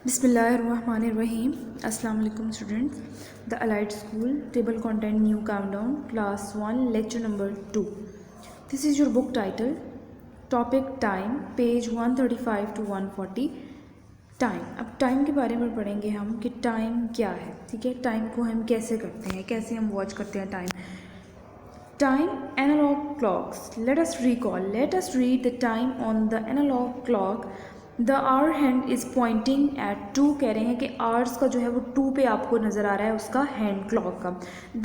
Bismillahirrahmanirrahim. Assalamu alaikum students. The Allied School Table Content New Countdown Class 1 Lecture number 2. This is your book title. Topic Time, page 135 to 140. Time. अब time के बारे में पढ़ेंगे हम कि time क्या है. ठीक है, टाइम को हम कैसे करते हैं, कैसे हम वॉच करते हैं time. Time, analog clocks. Let us read the time on the analog clock. The hour hand is pointing at 2. कह रहे हैं कि hours का जो है वो 2 पे आपको नज़र आ रहा है उसका hand clock का.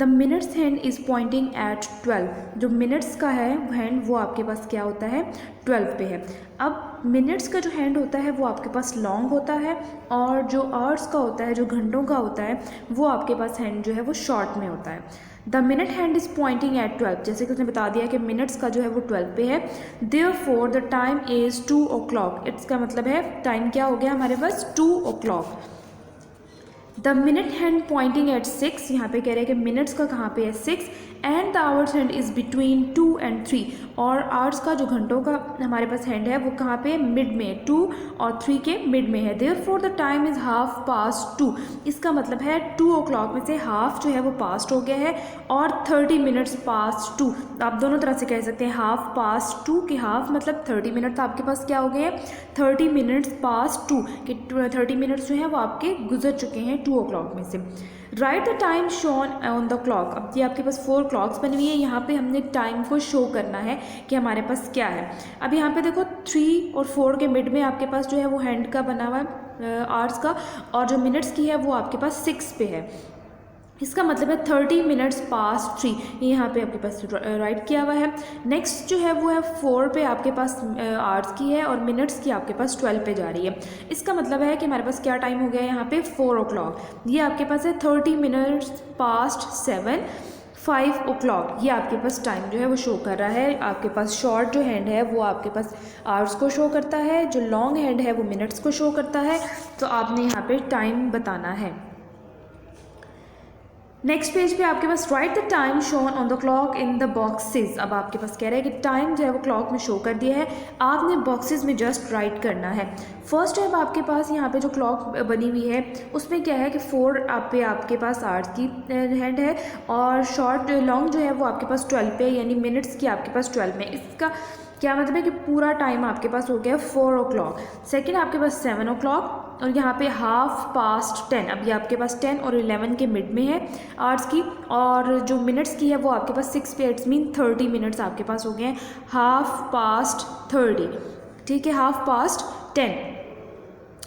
The minutes hand is pointing at 12. जो minutes का है hand वो आपके पास क्या होता है 12 पे है. अब मिनट्स का जो हैंड होता है वो आपके पास लॉन्ग होता है और जो आवर्स का होता है, जो घंटों का होता है, वो आपके पास हैंड जो है वो शॉर्ट में होता है. The minute hand is Poynting eight 12. जैसे कि उसने बता दिया कि मिनट्स का जो है वो 12 पे है. Therefore the time is 2 o'clock. इसका मतलब है टाइम क्या हो गया हमारे पास 2 o'clock. The minute hand Poynting eight 6. यहाँ पे कह रहे हैं कि मिनट्स का कहाँ पे है 6. And the hours hand is between 2 and 3. और आवर्स का जो घंटों का हमारे पास हैंड है वो कहाँ पे मिड में है, 2 और 3 के मिड में है. Therefore the time is half past 2. इसका मतलब है 2 o'clock में से हाफ जो है वो पास्ट हो गया है और 30 minutes पास्ट 2. आप दोनों तरह से कह सकते हैं हाफ पास्ट 2 कि हाफ मतलब 30 मिनट आपके पास क्या हो गए हैं 30 minutes पास्ट 2 कि 30 मिनट्स जो हैं वो आपके गुजर चुके हैं 2 o'clock में से. Right the time shown on the clock. अब ये आपके पास 4 क्लॉक्स बनी हुई है. यहाँ पे हमने टाइम को शो करना है कि हमारे पास क्या है. अब यहाँ पे देखो 3 और 4 के मिड में आपके पास जो है वो हैंड का बना हुआ है आवर्स का, और जो मिनट्स की है वो आपके पास 6 पे है. इसका मतलब है 30 minutes पास्ट 3. ये यहाँ पे आपके पास राइट किया हुआ है. नेक्स्ट जो है वो है 4 पे आपके पास आवर्स की है और मिनट्स की आपके पास 12 पे जा रही है. इसका मतलब है कि हमारे पास क्या टाइम हो गया है यहाँ पे 4 o'clock. ये आपके पास है 30 minutes पास्ट 7, 5 o'clock. ये आपके पास टाइम जो है वो शो कर रहा है. आपके पास शॉर्ट जो हैंड है वो आपके पास आवर्स को शो करता है, जो लॉन्ग हैंड है वो मिनट्स को शो करता है. तो आपने यहाँ पे टाइम बताना है. नेक्स्ट पेज पे आपके पास write the time shown on the clock in the boxes. अब आपके पास कह रहा है कि टाइम जो है वो क्लॉक में शो कर दिया है, आपने बॉक्सेस में जस्ट राइट करना है. फर्स्ट स्टेप आपके पास यहाँ पे जो क्लॉक बनी हुई है उसमें क्या है कि 4 आपके पास आवर्स की हैंड है और शॉर्ट लॉन्ग जो है वो आपके पास 12 पे, यानी मिनट्स की आपके पास 12 में. इसका क्या मतलब है कि पूरा टाइम आपके पास हो गया 4 o'clock. सेकेंड आपके पास 7 o'clock और यहाँ पे हाफ पास्ट 10. अब ये आपके पास 10 और 11 के मिड में है आवर्स की, और जो मिनट्स की है वो आपके पास 6 पे. इट्स मीन 30 minutes आपके पास हो गए हैं हाफ पास्ट 30. ठीक है, हाफ पास्ट 10.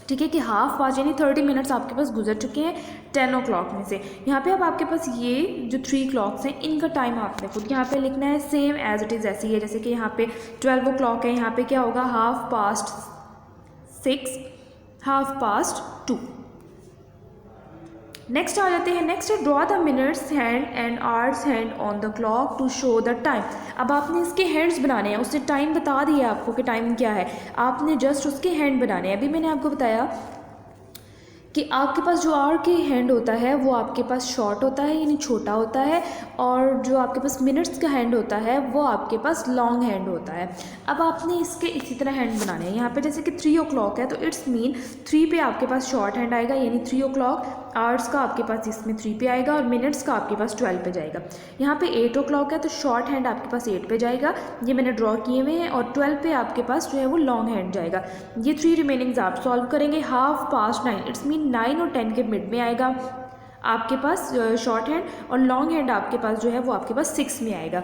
ठीक है कि हाफ पास्ट यानी 30 minutes आपके पास गुजर चुके हैं 10 o'clock में से. यहाँ पे अब आपके पास ये जो 3 क्लॉक्स हैं इनका टाइम आपने खुद यहाँ पे लिखना है सेम एज इट इज़. ऐसी है जैसे कि यहाँ पे 12 o'clock है, यहाँ पे क्या होगा half past 6, half past 2. Next आ जाते हैं. नेक्स्ट है draw the minutes hand and hours hand on the clock to show the time. अब आपने इसके हैंड्स बनाने हैं. उसने टाइम बता दिया आपको कि टाइम क्या है, आपने जस्ट उसके हैंड बनाने हैं. अभी मैंने आपको बताया कि आपके पास जो आवर के हैंड होता है वो आपके पास शॉर्ट होता है यानी छोटा होता है, और जो आपके पास मिनट्स का हैंड होता है वो आपके पास लॉन्ग हैंड होता है. अब आपने इसके इसी तरह हैंड बनाने हैं. यहाँ पे जैसे कि 3 o'clock है तो इट्स मीन 3 पे आपके पास शॉर्ट हैंड आएगा यानी 3 o'clock. आवर्स का आपके पास इसमें 3 पे आएगा और मिनट्स का आपके पास 12 पे जाएगा. यहाँ पे 8 o'clock है तो शॉर्ट हैंड आपके पास 8 पे जाएगा, ये मैंने ड्रॉ किए हुए हैं, और 12 पे आपके पास जो है वो लॉन्ग हैंड जाएगा. ये 3 रिमेनिंग्स आप सॉल्व करेंगे. हाफ पास्ट 9, इट्स मीन 9 और 10 के मिड में आएगा आपके पास शॉर्ट हैंड, और लॉन्ग हैंड आपके पास जो है वो आपके पास 6 में आएगा.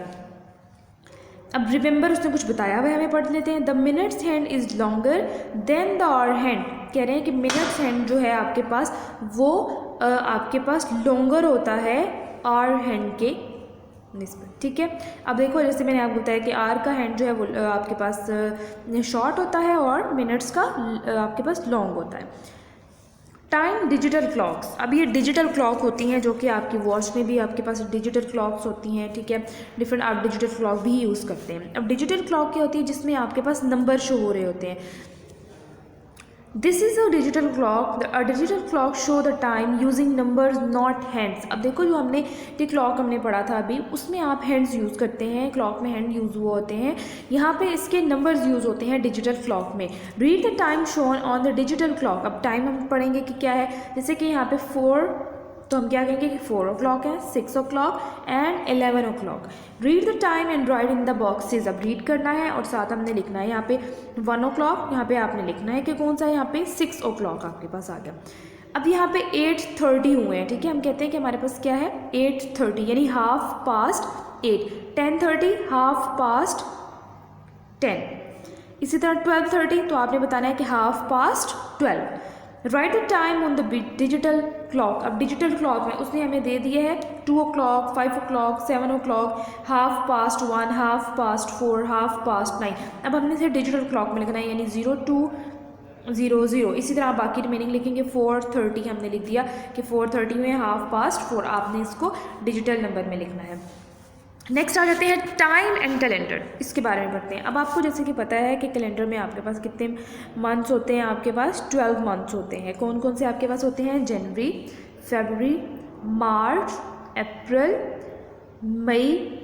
अब रिमेंबर उसने कुछ बताया हुआ है, हमें पढ़ लेते हैं. The minutes hand is longer than the hour hand. कह रहे हैं कि मिनट्स हैंड जो है आपके पास वो आपके पास लॉन्गर होता है आवर हैंड के निस्बत. ठीक है, अब देखो जैसे मैंने आपको बताया कि आर का हैंड जो है वो आपके पास शॉर्ट होता है और मिनट्स का आपके पास लॉन्ग होता है. Time digital clocks. अब ये डिजिटल क्लॉक होती हैं जो कि आपकी वॉच में भी आपके पास डिजिटल क्लॉक्स होती हैं. ठीक है, डिफरेंट आप डिजिटल क्लॉक भी यूज़ करते हैं. अब डिजिटल क्लॉक क्या होती है जिसमें आपके पास नंबर शो हो रहे होते हैं. This is a digital clock, a digital clock show the time using numbers not hands. अब देखो जो हमने ये क्लॉक हमने पढ़ा था अभी, उसमें आप हैंड्स यूज़ करते हैं, क्लॉक में हैंड यूज़ हुए होते हैं, यहाँ पे इसके नंबर्स यूज़ होते हैं डिजिटल क्लॉक में। Read the time shown on the digital clock. अब टाइम हम पढ़ेंगे कि क्या है, जैसे कि यहाँ पे 4, तो हम क्या कहेंगे कि 4 o'clock है, 6 o'clock and 11 o'clock। Read the time and right in the boxes. अब रीड करना है और साथ हमने लिखना है यहाँ पे 1 o'clock, यहाँ पे आपने लिखना है कि कौन सा है, यहाँ पे 6 o'clock आपके पास आ गया। अब यहाँ पे 8:30 हुए हैं, ठीक है, हम कहते हैं कि हमारे पास क्या है 8:30 यानी 8:30। 10:30 10:30। इसी तरह 12:30 तो आपने बताना है कि 12:30। Right the time on the digital clock. अब डिजिटल क्लॉक में उसने हमें दे दिया है 2 o'clock, 5 o'clock, 7 o'clock, 1:30, 4:30, 9:30। अब हमने इसे डिजिटल क्लॉक में लिखना है यानी 02:00। इसी तरह आप बाकी रिमेनिंग लिखेंगे। 4:30 हमने लिख दिया कि 4:30 हुए, 4:30 आपने इसको डिजिटल नंबर में लिखना है। नेक्स्ट आ जाते हैं टाइम एंड कैलेंडर, इसके बारे में पढ़ते हैं। अब आपको जैसे कि पता है कि कैलेंडर में आपके पास कितने मंथ्स होते हैं, आपके पास 12 मंथ्स होते हैं। कौन कौन से आपके पास होते हैं, जनवरी, February, March, April, May,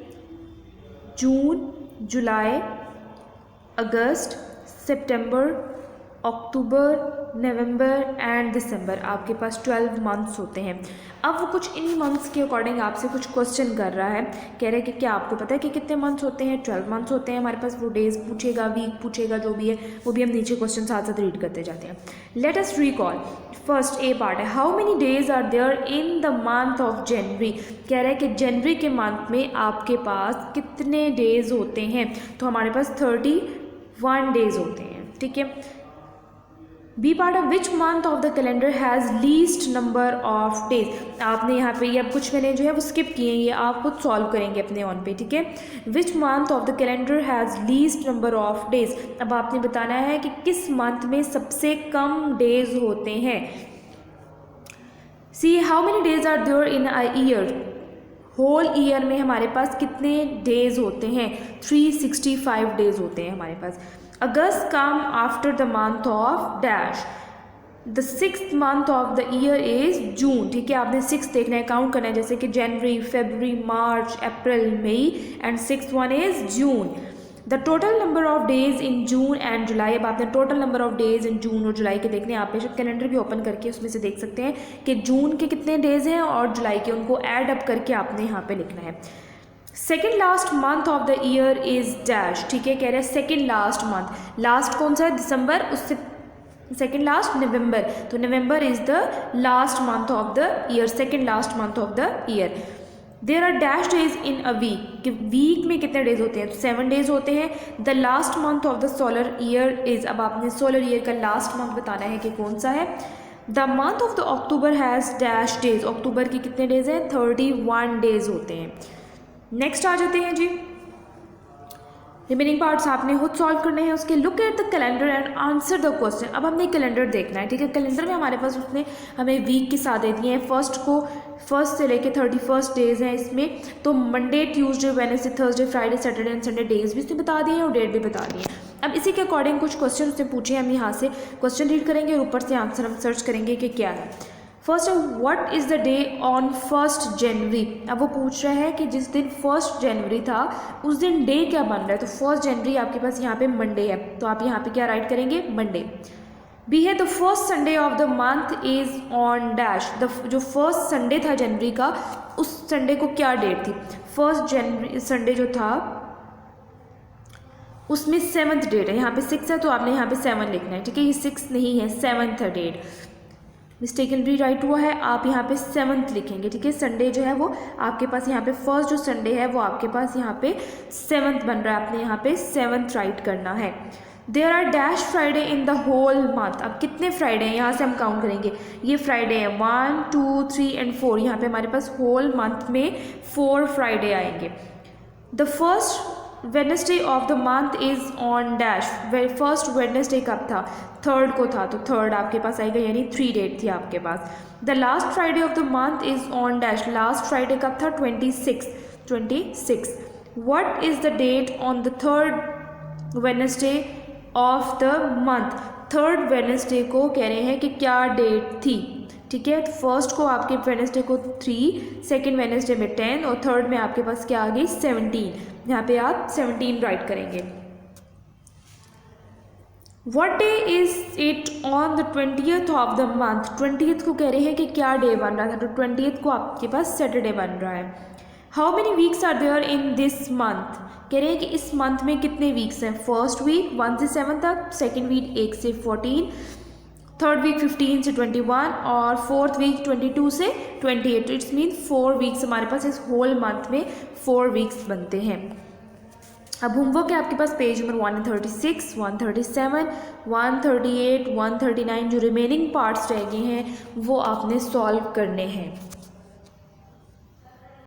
June, July, August, September, October, November and दिसंबर। आपके पास 12 मंथ्स होते हैं। अब वो कुछ इन्हीं मंथ्स के अकॉर्डिंग आपसे कुछ क्वेश्चन कर रहा है, कह रहे हैं कि क्या आपको पता है कि कितने मंथ्स होते हैं, 12 मंथ्स होते हैं हमारे पास। वो डेज पूछेगा, वीक पूछेगा, जो भी है वो भी हम नीचे क्वेश्चन साथ साथ रीड करते जाते हैं। Let us recall. First A part है, how many days are there in the month of January. कह रहा है कि जनवरी के मंथ में आपके पास कितने डेज होते हैं, तो हमारे पास 31 डेज होते हैं, ठीक है। B part of which month of the calendar has least number of days. आपने यहाँ पे ये अब कुछ मैंने जो है वो स्किप किए हैं, ये आप खुद सॉल्व करेंगे अपने ऑन पे, ठीक है। विच month of the calendar has least number of days. अब आपने बताना है कि किस मंथ में सबसे कम डेज होते हैं। C how many days are there in a year. Whole year में हमारे पास कितने डेज होते हैं, 365 डेज होते हैं हमारे पास। August come after the month of dash. The 6th month of the year is June, ठीक है। आपने 6 देखना है, काउंट करना है, जैसे कि January, February, March, April, May and 6th one is June. The total number of days in June and July. अब आपने total number of days in June और जुलाई के देखने हैं। आप बेशक कैलेंडर भी ओपन करके उसमें से देख सकते हैं कि जून के कितने डेज हैं और जुलाई के, उनको ऐड अप करके आपने यहाँ पे लिखना है। Second last month of the year is dash, ठीक है। कह रहे हैं सेकेंड लास्ट मंथ, लास्ट कौन सा है, दिसंबर, उससे सेकेंड लास्ट नवंबर, तो November is the last month of the year, second last month of the year. There are dash days in a week, कि वीक में कितने डेज होते हैं, तो 7 डेज होते हैं। The last month of the solar year is, अब आपने सोलर ईयर का लास्ट मंथ बताना है कि कौन सा है। The month of the October has dash days, अक्टूबर के कितने डेज हैं, 31 डेज होते हैं। नेक्स्ट आ जाते हैं जी, रिमेनिंग पार्ट्स आपने खुद सॉल्व करने हैं उसके। Look at the calendar and answer the question. अब हमने कैलेंडर देखना है, ठीक है। कैलेंडर में हमारे पास उसने हमें वीक के साथ दे दिए हैं, फर्स्ट से लेके 31 डेज हैं इसमें, तो Monday, Tuesday, Wednesday, Thursday, Friday, Saturday and Sunday days भी उसने बता दिए हैं और डेट भी बता दी है। अब इसी के अकॉर्डिंग कुछ क्वेश्चन उसने पूछे, हम यहाँ से क्वेश्चन रीड करेंगे और ऊपर से आंसर हम सर्च करेंगे कि क्या है। फर्स्ट है, what is the day on 1 जनवरी। अब वो पूछ रहा है कि जिस दिन 1 जनवरी था उस दिन डे क्या बन रहा है, तो 1 जनवरी आपके पास यहाँ पे मंडे है, तो आप यहाँ पे क्या राइट करेंगे, मंडे। बी है, the first Sunday off the month is on dash. जो फर्स्ट संडे था जनवरी का, उस संडे को क्या डेट थी, 1 जनवरी संडे जो था उसमें 7th डेट है, यहाँ पे 6 है तो आपने यहाँ पे 7 लिखना है, ठीक है। ये 6 नहीं है, 7th है डेट, मिस्टेकनली राइट हुआ है, आप यहाँ पे 7th लिखेंगे, ठीक है। संडे जो है वो आपके पास यहाँ पे फर्स्ट जो संडे है वो आपके पास यहाँ पे 7th बन रहा है, आपने यहाँ पे 7th राइट करना है। There are dash Friday in the whole month. अब कितने फ्राइडे हैं, यहाँ से हम काउंट करेंगे, ये फ्राइडे है 1, 2, 3 एंड 4, यहाँ पे हमारे पास होल मंथ में 4 फ्राइडे आएंगे। The first Wednesday of the month is on dash. First Wednesday कब था, 3rd को था, तो 3rd आपके पास आएगा, यानी 3 डेट थी आपके पास। The last Friday of the month is on dash. Last Friday कब था, 26। What is the date on the 3rd Wednesday of the month. Third Wednesday को कह रहे हैं कि क्या डेट थी, ठीक है। फर्स्ट को आपके वेडनेसडे को 3, सेकेंड वेडनेसडे में 10 और थर्ड में आपके पास क्या आ गई 17। यहाँ पे आप 17 राइट करेंगे। What day is it on the 20th of the month? 20th को कह रहे हैं कि क्या डे बन रहा था, तो 20th को आपके पास सैटरडे बन रहा है। How many weeks are there in this month? कह रहे हैं कि इस मंथ में कितने वीक्स हैं। फर्स्ट वीक 1 से 7 तक, सेकेंड वीक 1 से 14, थर्ड वीक 15 से 21 और फोर्थ वीक 22 से 28। इट्स मीन 4 वीक्स हमारे पास इस होल मंथ में 4 वीक्स बनते हैं। अब होमवर्क है आपके पास पेज नंबर 136, 137, 138, 139 जो रिमेनिंग पार्ट्स रह गए हैं वो आपने सॉल्व करने हैं।